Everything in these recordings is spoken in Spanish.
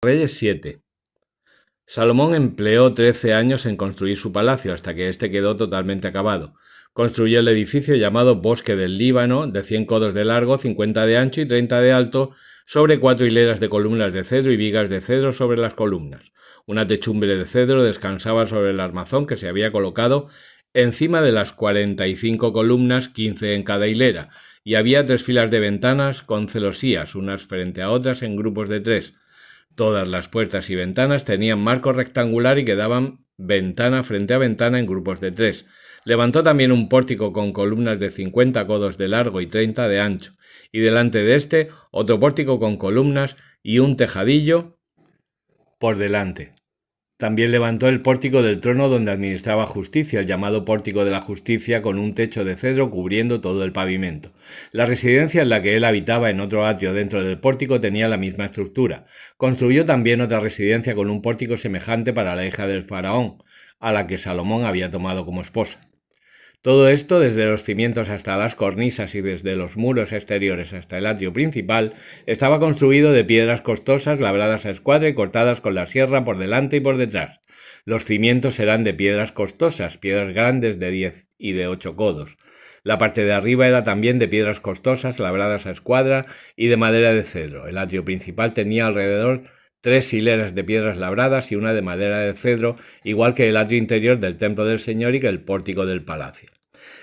Reyes 7. Salomón empleó 13 años en construir su palacio hasta que éste quedó totalmente acabado. Construyó el edificio llamado Bosque del Líbano, de 100 codos de largo, 50 de ancho y 30 de alto, sobre 4 hileras de columnas de cedro y vigas de cedro sobre las columnas. Una techumbre de cedro descansaba sobre el armazón que se había colocado encima de las 45 columnas, 15 en cada hilera, y había 3 filas de ventanas con celosías, unas frente a otras en grupos de 3. Todas las puertas y ventanas tenían marco rectangular y quedaban ventana frente a ventana en grupos de 3. Levantó también un pórtico con columnas de 50 codos de largo y 30 de ancho, y delante de este otro pórtico con columnas y un tejadillo por delante. También levantó el pórtico del trono donde administraba justicia, el llamado pórtico de la justicia, con un techo de cedro cubriendo todo el pavimento. La residencia en la que él habitaba en otro atrio dentro del pórtico tenía la misma estructura. Construyó también otra residencia con un pórtico semejante para la hija del faraón, a la que Salomón había tomado como esposa. Todo esto, desde los cimientos hasta las cornisas y desde los muros exteriores hasta el atrio principal, estaba construido de piedras costosas labradas a escuadra y cortadas con la sierra por delante y por detrás. Los cimientos eran de piedras costosas, piedras grandes de 10 y de 8 codos. La parte de arriba era también de piedras costosas labradas a escuadra y de madera de cedro. El atrio principal tenía alrededor 3 hileras de piedras labradas y una de madera de cedro, igual que el atrio interior del templo del Señor y que el pórtico del palacio.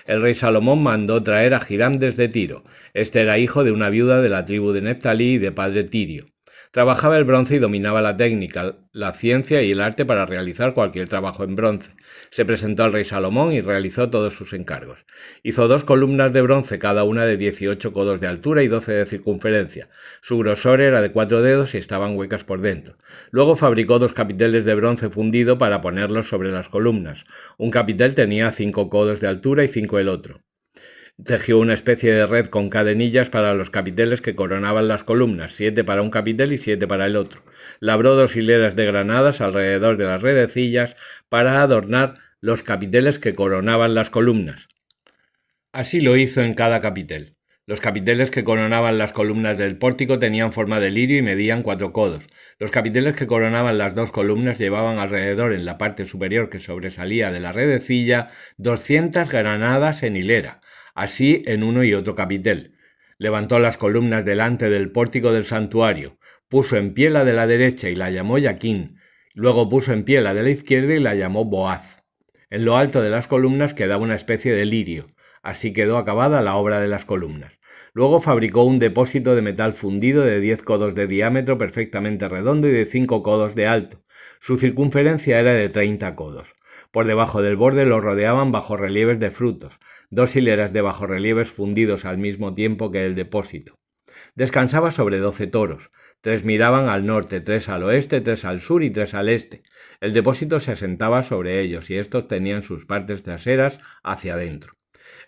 El rey Salomón mandó traer a Hiram desde Tiro. Este era hijo de una viuda de la tribu de Neftalí y de padre tirio. Trabajaba el bronce y dominaba la técnica, la ciencia y el arte para realizar cualquier trabajo en bronce. Se presentó al rey Salomón y realizó todos sus encargos. Hizo 2 columnas de bronce, cada una de 18 codos de altura y 12 de circunferencia. Su grosor era de 4 dedos y estaban huecas por dentro. Luego fabricó 2 capiteles de bronce fundido para ponerlos sobre las columnas. Un capitel tenía 5 codos de altura y 5 el otro. Tejió una especie de red con cadenillas para los capiteles que coronaban las columnas, 7 para un capitel y 7 para el otro. Labró 2 hileras de granadas alrededor de las redecillas para adornar los capiteles que coronaban las columnas. Así lo hizo en cada capitel. Los capiteles que coronaban las columnas del pórtico tenían forma de lirio y medían 4 codos. Los capiteles que coronaban las 2 columnas llevaban alrededor, en la parte superior que sobresalía de la redecilla, 200 granadas en hilera, así en uno y otro capitel. Levantó las columnas delante del pórtico del santuario, puso en pie la de la derecha y la llamó Yaquín, luego puso en pie la de la izquierda y la llamó Boaz. En lo alto de las columnas quedaba una especie de lirio. Así quedó acabada la obra de las columnas. Luego fabricó un depósito de metal fundido de 10 codos de diámetro perfectamente redondo y de 5 codos de alto. Su circunferencia era de 30 codos. Por debajo del borde lo rodeaban bajorrelieves de frutos, 2 hileras de bajorrelieves fundidos al mismo tiempo que el depósito. Descansaba sobre 12 toros. 3 miraban al norte, 3 al oeste, 3 al sur y 3 al este. El depósito se asentaba sobre ellos y estos tenían sus partes traseras hacia adentro.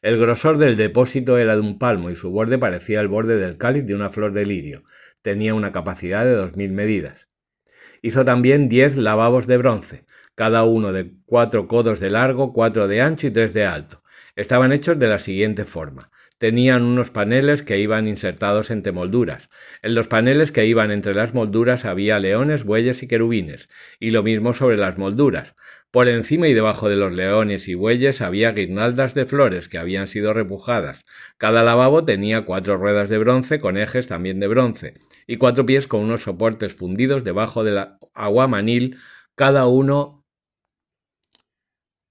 El grosor del depósito era de un palmo y su borde parecía el borde del cáliz de una flor de lirio. Tenía una capacidad de 2000 medidas. Hizo también 10 lavabos de bronce, cada uno de 4 codos de largo, 4 de ancho y 3 de alto. Estaban hechos de la siguiente forma. Tenían unos paneles que iban insertados entre molduras. En los paneles que iban entre las molduras había leones, bueyes y querubines, y lo mismo sobre las molduras. Por encima y debajo de los leones y bueyes había guirnaldas de flores que habían sido repujadas. Cada lavabo tenía 4 ruedas de bronce con ejes también de bronce, y 4 pies con unos soportes fundidos debajo del aguamanil, cada uno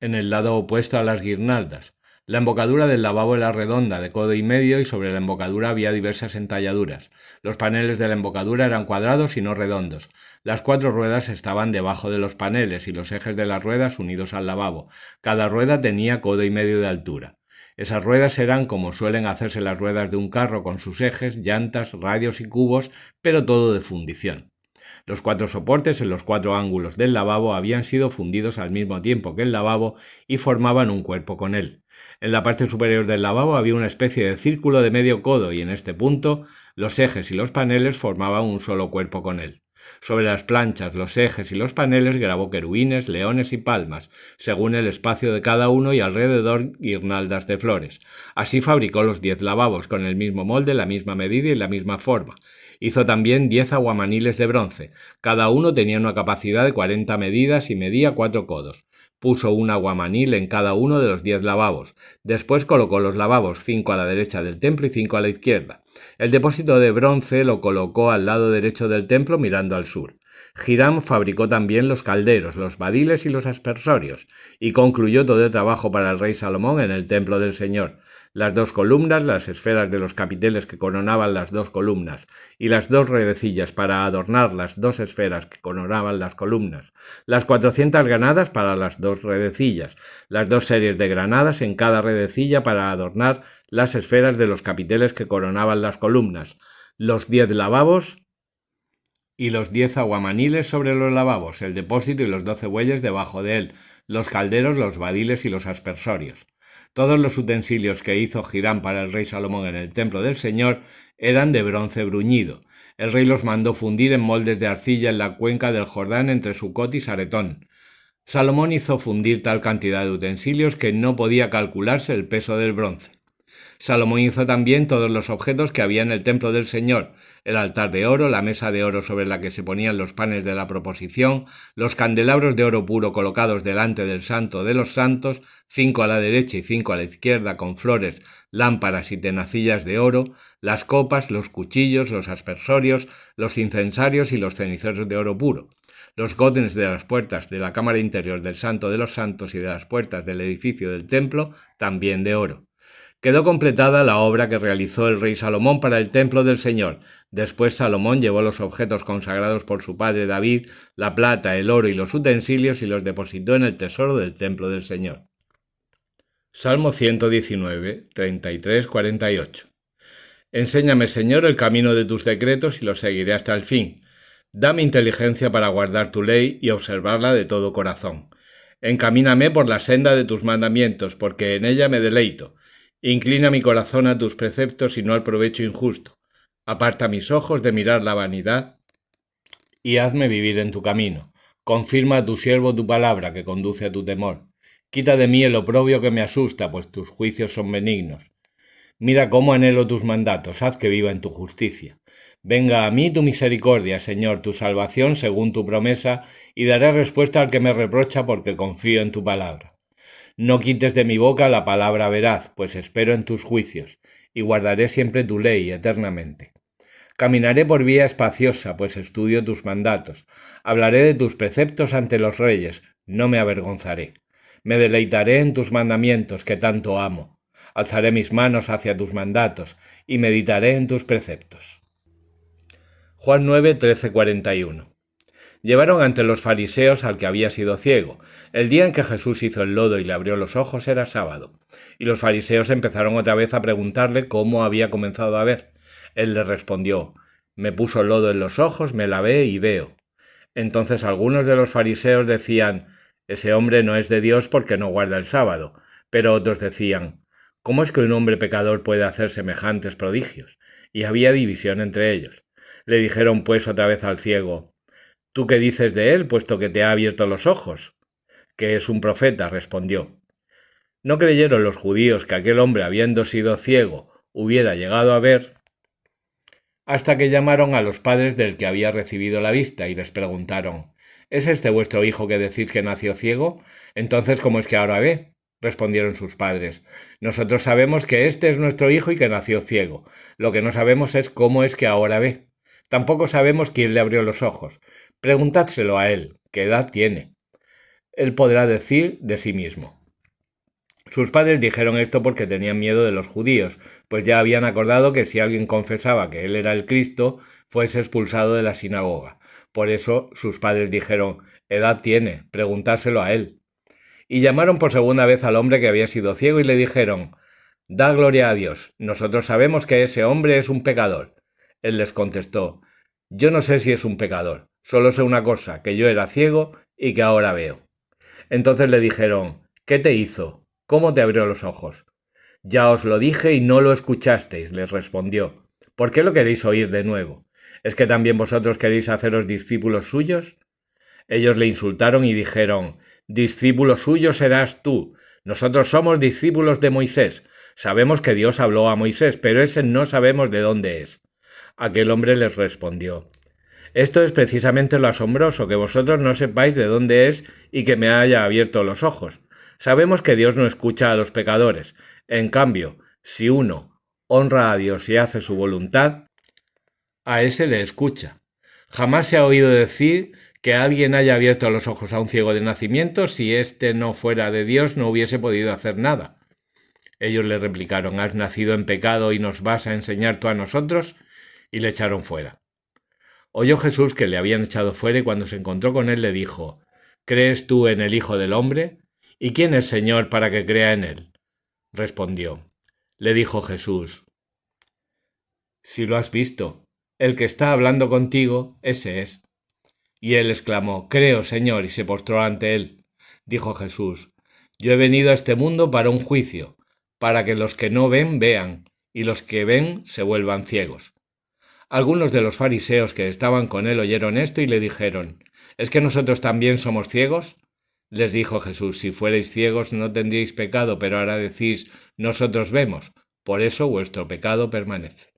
en el lado opuesto a las guirnaldas. La embocadura del lavabo era redonda, de codo y medio, y sobre la embocadura había diversas entalladuras. Los paneles de la embocadura eran cuadrados y no redondos. Las 4 ruedas estaban debajo de los paneles y los ejes de las ruedas unidos al lavabo. Cada rueda tenía codo y medio de altura. Esas ruedas eran como suelen hacerse las ruedas de un carro, con sus ejes, llantas, radios y cubos, pero todo de fundición. Los 4 soportes en los 4 ángulos del lavabo habían sido fundidos al mismo tiempo que el lavabo y formaban un cuerpo con él. En la parte superior del lavabo había una especie de círculo de medio codo y en este punto los ejes y los paneles formaban un solo cuerpo con él. Sobre las planchas, los ejes y los paneles grabó querubines, leones y palmas, según el espacio de cada uno, y alrededor guirnaldas de flores. Así fabricó los 10 lavabos, con el mismo molde, la misma medida y la misma forma. Hizo también 10 aguamaniles de bronce. Cada uno tenía una capacidad de 40 medidas y medía 4 codos. Puso un aguamanil en cada uno de los 10 lavabos. Después colocó los lavabos, 5 a la derecha del templo y 5 a la izquierda. El depósito de bronce lo colocó al lado derecho del templo mirando al sur. Hiram fabricó también los calderos, los badiles y los aspersorios, y concluyó todo el trabajo para el rey Salomón en el templo del Señor. Las 2 columnas, las esferas de los capiteles que coronaban las 2 columnas, y las 2 redecillas para adornar las 2 esferas que coronaban las columnas, las 400 granadas para las 2 redecillas, las 2 series de granadas en cada redecilla para adornar las esferas de los capiteles que coronaban las columnas, los 10 lavabos y los 10 aguamaniles sobre los lavabos, el depósito y los 12 bueyes debajo de él, los calderos, los badiles y los aspersorios. Todos los utensilios que hizo Hiram para el rey Salomón en el templo del Señor eran de bronce bruñido. El rey los mandó fundir en moldes de arcilla en la cuenca del Jordán entre Sucot y Saretón. Salomón hizo fundir tal cantidad de utensilios que no podía calcularse el peso del bronce. Salomón hizo también todos los objetos que había en el templo del Señor: el altar de oro, la mesa de oro sobre la que se ponían los panes de la proposición, los candelabros de oro puro colocados delante del Santo de los Santos, 5 a la derecha y 5 a la izquierda, con flores, lámparas y tenacillas de oro, las copas, los cuchillos, los aspersorios, los incensarios y los ceniceros de oro puro, los godes de las puertas de la cámara interior del Santo de los Santos y de las puertas del edificio del templo, también de oro. Quedó completada la obra que realizó el rey Salomón para el templo del Señor. Después Salomón llevó los objetos consagrados por su padre David, la plata, el oro y los utensilios, y los depositó en el tesoro del templo del Señor. Salmo 119, 33, 48. Enséñame, Señor, el camino de tus decretos y los seguiré hasta el fin. Dame inteligencia para guardar tu ley y observarla de todo corazón. Encamíname por la senda de tus mandamientos, porque en ella me deleito. Inclina mi corazón a tus preceptos y no al provecho injusto. Aparta mis ojos de mirar la vanidad y hazme vivir en tu camino. Confirma a tu siervo tu palabra, que conduce a tu temor. Quita de mí el oprobio que me asusta, pues tus juicios son benignos. Mira cómo anhelo tus mandatos, haz que viva en tu justicia. Venga a mí tu misericordia, Señor, tu salvación según tu promesa, y daré respuesta al que me reprocha, porque confío en tu palabra. No quites de mi boca la palabra veraz, pues espero en tus juicios, y guardaré siempre tu ley eternamente. Caminaré por vía espaciosa, pues estudio tus mandatos. Hablaré de tus preceptos ante los reyes, no me avergonzaré. Me deleitaré en tus mandamientos, que tanto amo. Alzaré mis manos hacia tus mandatos, y meditaré en tus preceptos. Juan 9, 13, 41. Llevaron ante los fariseos al que había sido ciego. El día en que Jesús hizo el lodo y le abrió los ojos era sábado. Y los fariseos empezaron otra vez a preguntarle cómo había comenzado a ver. Él les respondió: me puso lodo en los ojos, me lavé y veo. Entonces algunos de los fariseos decían: ese hombre no es de Dios porque no guarda el sábado. Pero otros decían: ¿cómo es que un hombre pecador puede hacer semejantes prodigios? Y había división entre ellos. Le dijeron pues otra vez al ciego: ¿tú qué dices de él, puesto que te ha abierto los ojos? Que es un profeta, respondió. No creyeron los judíos que aquel hombre, habiendo sido ciego, hubiera llegado a ver, hasta que llamaron a los padres del que había recibido la vista y les preguntaron: ¿es este vuestro hijo que decís que nació ciego? Entonces, ¿cómo es que ahora ve? Respondieron sus padres: nosotros sabemos que este es nuestro hijo y que nació ciego. Lo que no sabemos es cómo es que ahora ve. Tampoco sabemos quién le abrió los ojos. Preguntádselo a él, ¿qué edad tiene? Él podrá decir de sí mismo. Sus padres dijeron esto porque tenían miedo de los judíos, pues ya habían acordado que si alguien confesaba que él era el Cristo, fuese expulsado de la sinagoga. Por eso sus padres dijeron: ¿edad tiene? Preguntárselo a él. Y llamaron por segunda vez al hombre que había sido ciego y le dijeron: da gloria a Dios, nosotros sabemos que ese hombre es un pecador. Él les contestó: yo no sé si es un pecador, solo sé una cosa, que yo era ciego y que ahora veo. Entonces le dijeron: ¿qué te hizo? ¿Cómo te abrió los ojos? Ya os lo dije y no lo escuchasteis, les respondió. ¿Por qué lo queréis oír de nuevo? ¿Es que también vosotros queréis haceros discípulos suyos? Ellos le insultaron y dijeron: discípulo suyo serás tú. Nosotros somos discípulos de Moisés. Sabemos que Dios habló a Moisés, pero ese no sabemos de dónde es. Aquel hombre les respondió: esto es precisamente lo asombroso, que vosotros no sepáis de dónde es y que me haya abierto los ojos. Sabemos que Dios no escucha a los pecadores. En cambio, si uno honra a Dios y hace su voluntad, a ese le escucha. Jamás se ha oído decir que alguien haya abierto los ojos a un ciego de nacimiento. Si éste no fuera de Dios, no hubiese podido hacer nada. Ellos le replicaron: has nacido en pecado y nos vas a enseñar tú a nosotros. Y le echaron fuera. Oyó Jesús que le habían echado fuera y cuando se encontró con él le dijo: ¿crees tú en el Hijo del Hombre? ¿Y quién es Señor para que crea en él? Respondió. Le dijo Jesús: si lo has visto, el que está hablando contigo, ese es. Y él exclamó: creo, Señor, y se postró ante él. Dijo Jesús: yo he venido a este mundo para un juicio, para que los que no ven vean, y los que ven se vuelvan ciegos. Algunos de los fariseos que estaban con él oyeron esto y le dijeron: ¿es que nosotros también somos ciegos? Les dijo Jesús: si fuerais ciegos no tendríais pecado, pero ahora decís: nosotros vemos, por eso vuestro pecado permanece.